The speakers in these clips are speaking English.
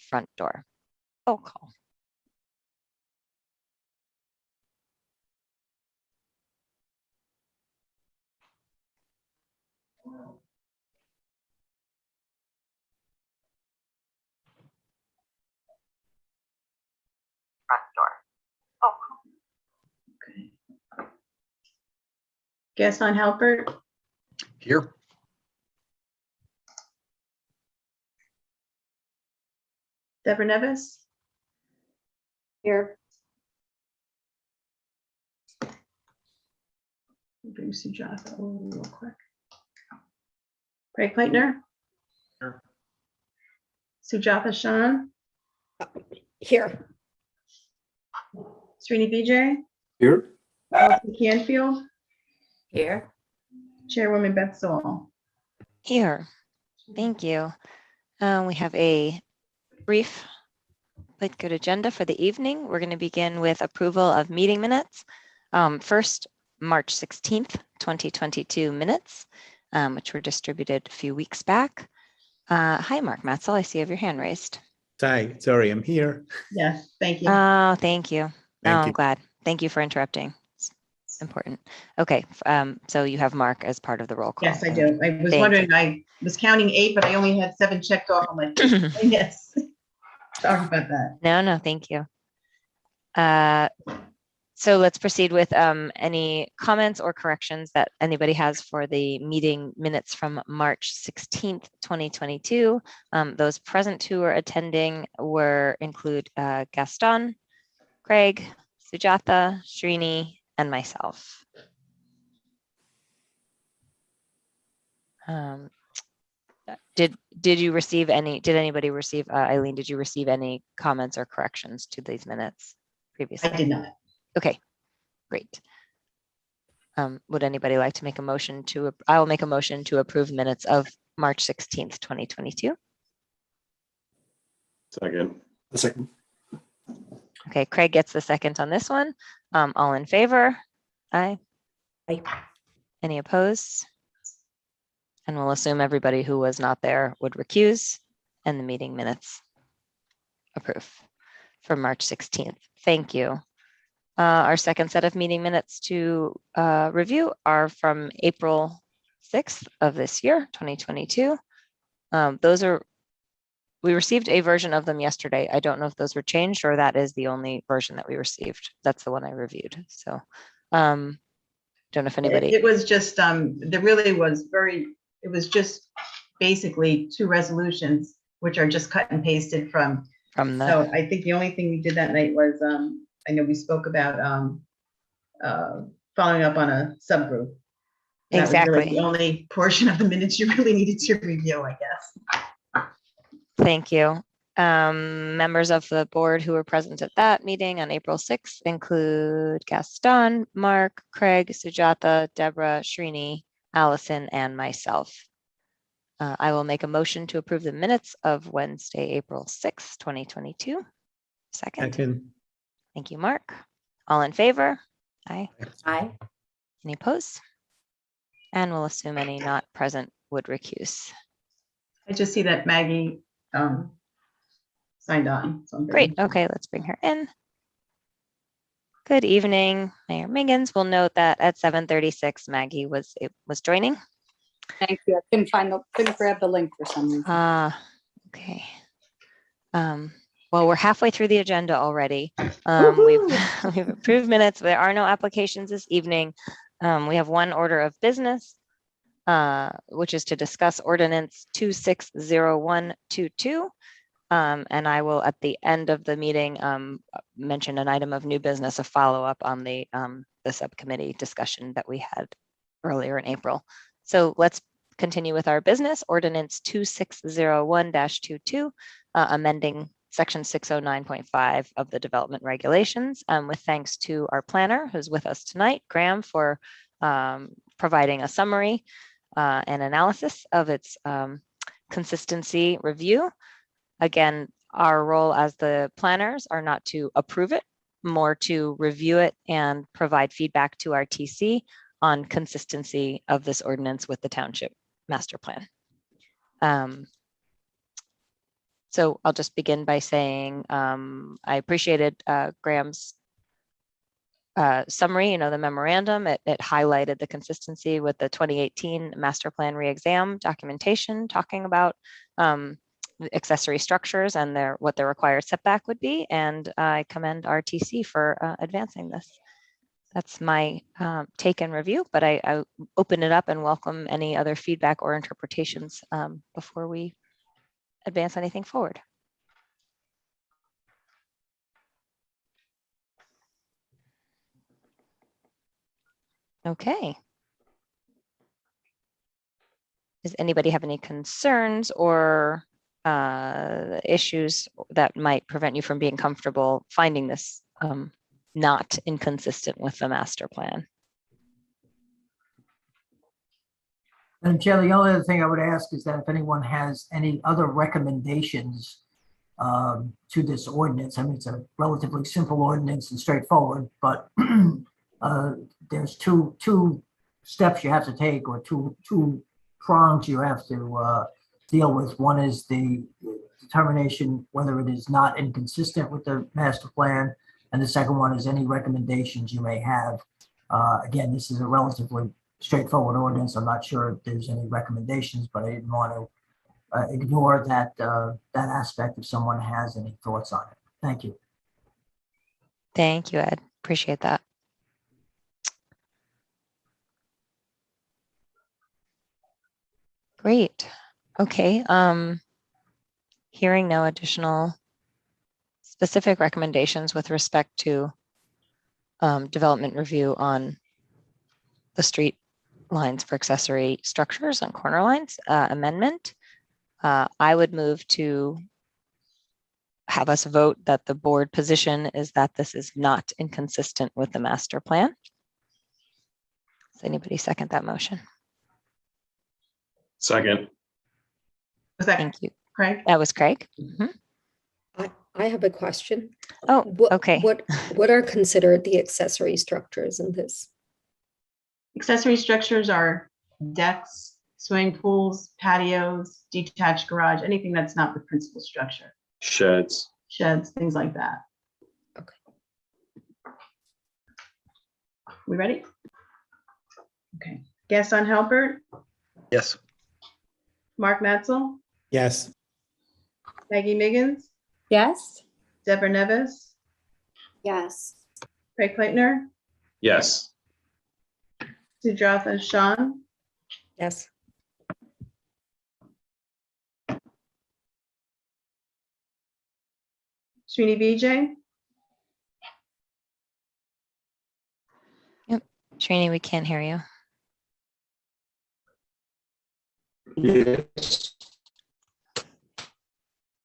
front door. Roll call. Front door. Roll call. Okay. Gaston Halpert, Here. Deborah Nevis. Here. Bring Sujatha over real quick. Craig Pleitner. Here. Sujatha Shan. Here. Srini Vijay. Here. Alison Canfield. Here. Chairwoman Beth Saul. Here. Thank you. We have a brief but good agenda for the evening. We're going to begin with approval of meeting minutes. First, March 16th, 2022 minutes, which were distributed a few weeks back. Hi, Mark Matzel. I see you have your hand raised. Hi, sorry, I'm here. Yes, thank you. Oh, thank you. Thank I'm you. glad. Thank you for interrupting. It's important. Okay, so you have Mark as part of the roll call. Yes, I do. I was Thank wondering, I was counting 8, but I only had 7 checked off. I'm like, yes. Sorry about that. No, thank you. So let's proceed with any comments or corrections that anybody has for the meeting minutes from March 16th, 2022. Those present who are attending include Gaston, Craig, Sujatha, Srini, and myself. Did anybody receive, Eileen, did you receive any comments or corrections to these minutes previously? I did not. Okay, great. Would anybody like to make a motion to, I will make a motion to approve minutes of March 16th, 2022. Second. A second. Okay, Craig gets the second on this one. All in favor? Aye. Aye. Any opposed? And we'll assume everybody who was not there would recuse, and the meeting minutes approve for March 16th. Thank you. Our second set of meeting minutes to review are from April 6th of this year, 2022. We received a version of them yesterday. I don't know if those were changed or that is the only version that we received. That's the one I reviewed. So don't know if anybody. It was just, it was just basically 2 resolutions, which are just cut and pasted from the. So I think the only thing we did that night was, I know we spoke about following up on a subgroup. That was Exactly. really the only portion of the minutes you really needed to review, I guess. Thank you. Members of the board who were present at that meeting on April 6th include Gaston, Mark, Craig, Sujatha, Deborah, Srini, Allison, and myself. I will make a motion to approve the minutes of Wednesday, April 6th, 2022. Second. Thank you, Mark. All in favor? Aye. Aye. Any opposed? And we'll assume any not present would recuse. I just see that Maggie signed on. So Great. Okay, let's bring her in. Good evening, Mayor Miggins. We'll note that at 7:36, Maggie was joining. Thank you. I couldn't grab the link for some reason. Okay. Well, we're halfway through the agenda already. We've approved minutes. There are no applications this evening. We have one order of business, which is to discuss Ordinance 260122. And I will, at the end of the meeting, mention an item of new business, a follow-up on the subcommittee discussion that we had earlier in April. So let's continue with our business. Ordinance 2601-22, amending Section 609.5 of the development regulations, with thanks to our planner who's with us tonight, Graham, for providing a summary and analysis of its consistency review. Again, our role as the planners are not to approve it, more to review it and provide feedback to our TC on consistency of this ordinance with the township master plan. So I'll just begin by saying I appreciated Graham's summary, the memorandum. It highlighted the consistency with the 2018 master plan re-exam documentation, talking about accessory structures and what their required setback would be. And I commend RTC for advancing this. That's my take and review, but I open it up and welcome any other feedback or interpretations before we advance anything forward. Okay. Does anybody have any concerns or issues that might prevent you from being comfortable finding this not inconsistent with the master plan? Madam Chair, the only other thing I would ask is that if anyone has any other recommendations to this ordinance, I mean, it's a relatively simple ordinance and straightforward, but there's two steps you have to take, or two prongs you have to deal with. One is the determination whether it is not inconsistent with the master plan, and the second one is any recommendations you may have. Again, this is a relatively straightforward ordinance. I'm not sure if there's any recommendations, but I didn't want to ignore that aspect if someone has any thoughts on it. Thank you. Thank you, Ed. Appreciate that. Great. Okay. Hearing no additional specific recommendations with respect to development review on the street lines for accessory structures on corner lines amendment, I would move to have us vote that the board position is that this is not inconsistent with the master plan. Does anybody second that motion? Second. Was that Thank you. Craig? That was Craig. Mhm. I have a question. Oh, What- okay. What are considered the accessory structures in this? Accessory structures are decks, swimming pools, patios, detached garage, anything that's not the principal structure. Sheds. Sheds, things like that. Okay. We ready? Okay. Gaston Halbert, Yes. Mark Matzel, Yes. Maggie Miggins, Yes. Deborah Nevis, Yes. Craig Plaitner, Yes. Sujatha Shan, Yes. Srini Vijay, Trini, we can't hear you. Yes.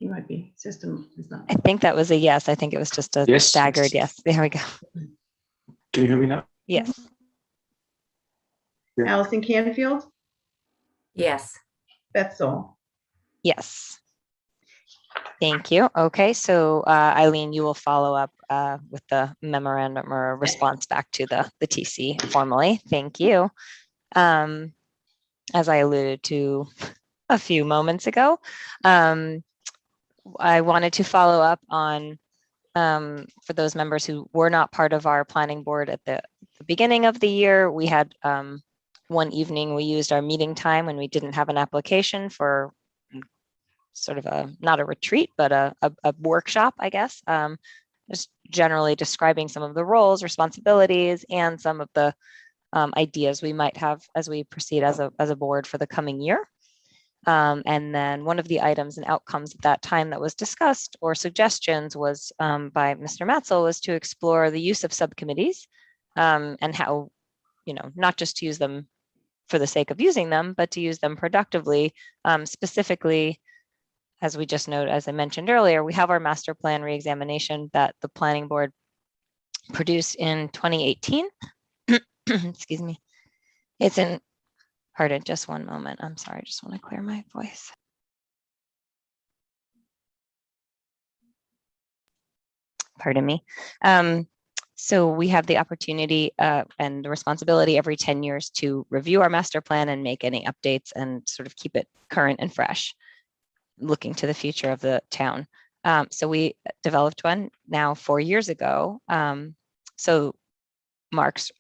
he might be, system is not. I think that was a yes. I think it was just a Yes. staggered yes. There we go. Can you hear me now? Yes. Yeah. Allison Canfield, Yes. Beth Zoll. Yes. Thank you. Okay, so Eileen, you will follow up with the memorandum or a response back to the TC formally. Thank you. As I alluded to a few moments ago, I wanted to follow up on, for those members who were not part of our planning board at the beginning of the year, we had one evening we used our meeting time when we didn't have an application for sort of not a retreat, but a workshop, I guess, just generally describing some of the roles, responsibilities, and some of the ideas we might have as we proceed as a board for the coming year. And then one of the items and outcomes at that time that was discussed or suggestions was by Mr. Matzel was to explore the use of subcommittees and how, not just to use them for the sake of using them, but to use them productively, specifically. As we just noted, as I mentioned earlier, we have our master plan reexamination that the planning board produced in 2018. Excuse me. It's in, pardon, just one moment. I'm sorry, I just want to clear my voice. Pardon me. So we have the opportunity and the responsibility every 10 years to review our master plan and make any updates and sort of keep it current and fresh. looking to the future of the town. So we developed one now 4 years ago. So Mark's,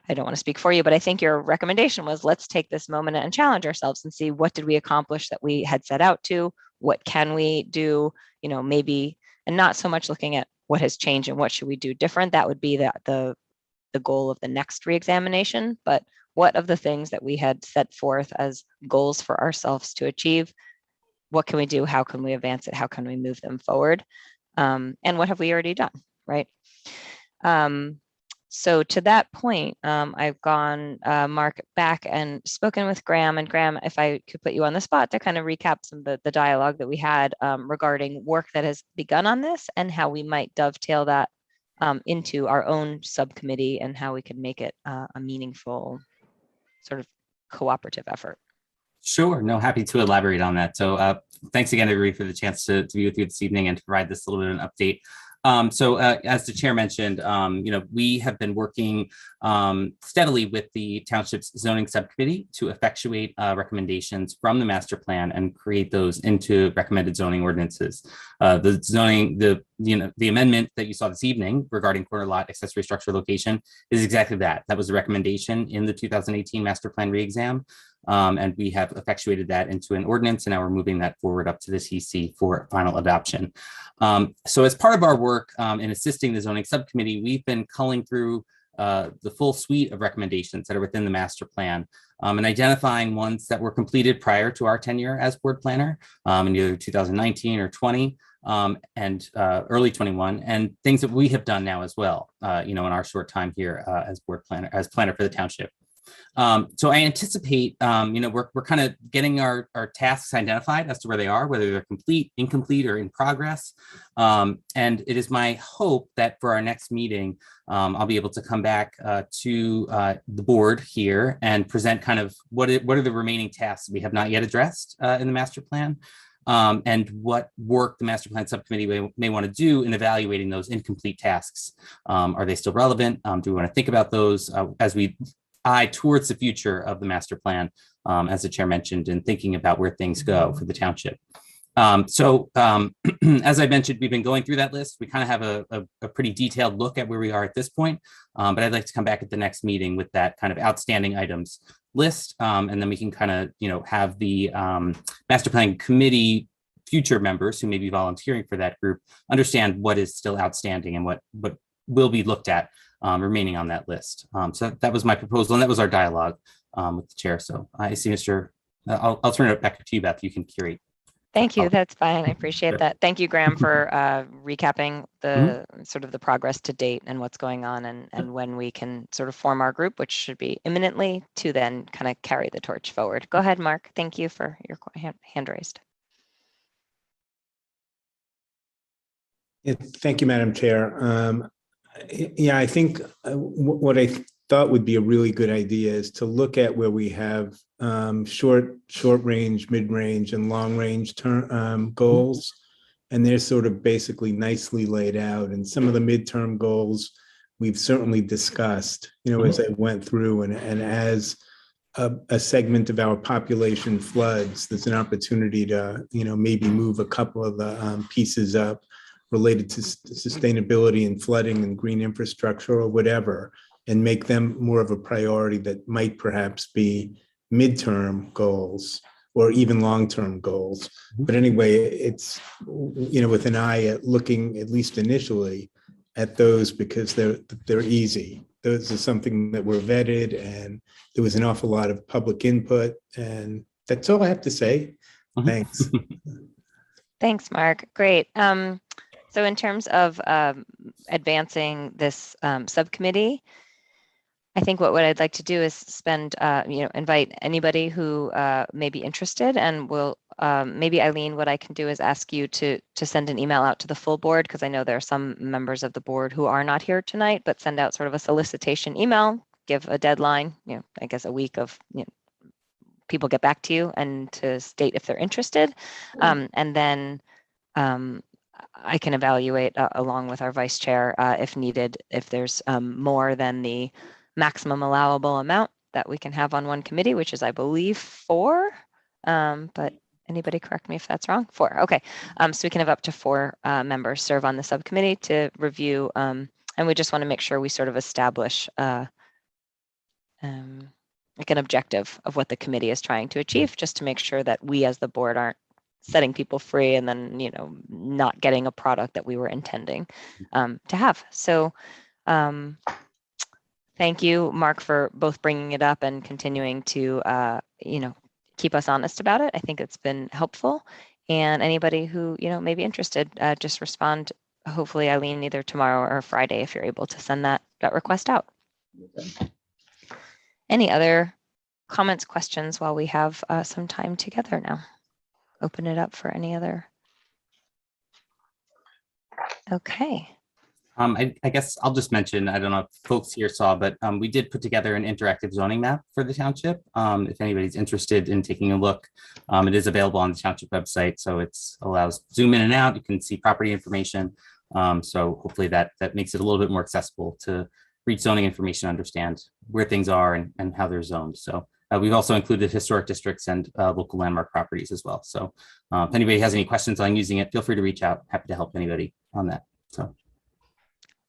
I don't want to speak for you, but I think your recommendation was, let's take this moment and challenge ourselves and see what did we accomplish that we had set out to, what can we do, maybe, and not so much looking at what has changed and what should we do different. That would be the goal of the next reexamination. But what of the things that we had set forth as goals for ourselves to achieve, what can we do? How can we advance it? How can we move them forward? And what have we already done, right? So to that point, I've gone, Mark, back and spoken with Graham. And Graham, if I could put you on the spot to kind of recap some of the dialogue that we had regarding work that has begun on this and how we might dovetail that into our own subcommittee and how we can make it a meaningful sort of cooperative effort. Sure. No, happy to elaborate on that. So thanks again, everybody, for the chance to be with you this evening and to provide this little bit of an update. As the chair mentioned, we have been working steadily with the township's zoning subcommittee to effectuate recommendations from the master plan and create those into recommended zoning ordinances. The amendment that you saw this evening regarding corner lot accessory structure location is exactly that. That was a recommendation in the 2018 master plan re-exam. And we have effectuated that into an ordinance, and now we're moving that forward up to the CC for final adoption. So as part of our work in assisting the zoning subcommittee, we've been culling through the full suite of recommendations that are within the master plan and identifying ones that were completed prior to our tenure as board planner in either 2019 or 20 and early 21, and things that we have done now as well, in our short time here as planner for the township. So I anticipate, we're kind of getting our tasks identified as to where they are, whether they're complete, incomplete, or in progress. And it is my hope that for our next meeting, I'll be able to come back to the board here and present kind of what are the remaining tasks we have not yet addressed in the master plan. And what work the master plan subcommittee may want to do in evaluating those incomplete tasks. Are they still relevant? Do we want to think about those as we eye towards the future of the master plan, as the chair mentioned, and thinking about where things go for the township. As I mentioned, we've been going through that list. We kind of have a pretty detailed look at where we are at this point, but I'd like to come back at the next meeting with that kind of outstanding items list, and then we can kind of, have the master plan committee future members who may be volunteering for that group understand what is still outstanding and what will be looked at remaining on that list. So that was my proposal, and that was our dialogue with the chair. So I see I'll turn it back to you, Beth. You can curate. Thank you. That's fine. I appreciate that. Thank you, Graham, for recapping the sort of the progress to date and what's going on and when we can sort of form our group, which should be imminently, to then kind of carry the torch forward. Go ahead, Mark. Thank you for your hand raised. Yeah, thank you, Madam Chair. I think what I thought would be a really good idea is to look at where we have short range, mid range, and long range goals, and they're sort of basically nicely laid out. And some of the midterm goals we've certainly discussed, as I went through, and as a segment of our population floods, there's an opportunity to maybe move a couple of the pieces up related to sustainability and flooding and green infrastructure or whatever, and make them more of a priority that might perhaps be midterm goals or even long-term goals. But anyway, it's, with an eye at looking, at least initially, at those because they're easy. Those are something that were vetted, and there was an awful lot of public input, and that's all I have to say. Thanks. Thanks, Mark. Great. So in terms of advancing this subcommittee, I think what I'd like to do is invite anybody who may be interested, and we'll maybe, Eileen, what I can do is ask you to send an email out to the full board, because I know there are some members of the board who are not here tonight, but send out sort of a solicitation email, give a deadline, I guess a week of, people get back to you and to state if they're interested. And then I can evaluate along with our vice chair if needed, if there's more than the maximum allowable amount that we can have on one committee, which is, I believe, 4. But Anybody correct me if that's wrong? 4. Okay. So we can have up to 4 members serve on the subcommittee to review. And we just want to make sure we sort of establish like an objective of what the committee is trying to achieve, just to make sure that we as the board aren't setting people free and then, you know, not getting a product that we were intending to have. So thank you, Mark, for both bringing it up and continuing to, you know, keep us honest about it. I think it's been helpful. And anybody who, you know, may be interested, just respond, hopefully, Eileen, either tomorrow or Friday, if you're able to send that request out. Any other comments, questions while we have some time together now? Open it up for any other. Okay. I guess I'll just mention, I don't know if folks here saw, but we did put together an interactive zoning map for the township. If anybody's interested in taking a look, it is available on the township website. So it allows zoom in and out. You can see property information. So hopefully that makes it a little bit more accessible to read zoning information, understand where things are and how they're zoned. So we've also included historic districts and local landmark properties as well. So if anybody has any questions on using it, feel free to reach out. Happy to help anybody on that. So.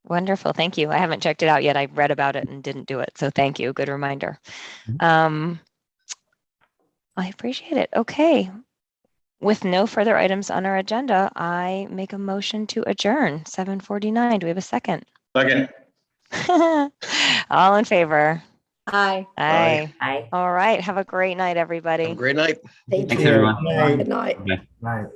Wonderful. Thank you. I haven't checked it out yet. I read about it and didn't do it. So thank you. Good reminder. I appreciate it. Okay. With no further items on our agenda, I make a motion to adjourn. 7:49. Do we have a second? Second. All in favor? Aye. Aye. Aye. All right. Have a great night, everybody. Great night. Thank Thanks, you. everyone. Good night. Okay. Right.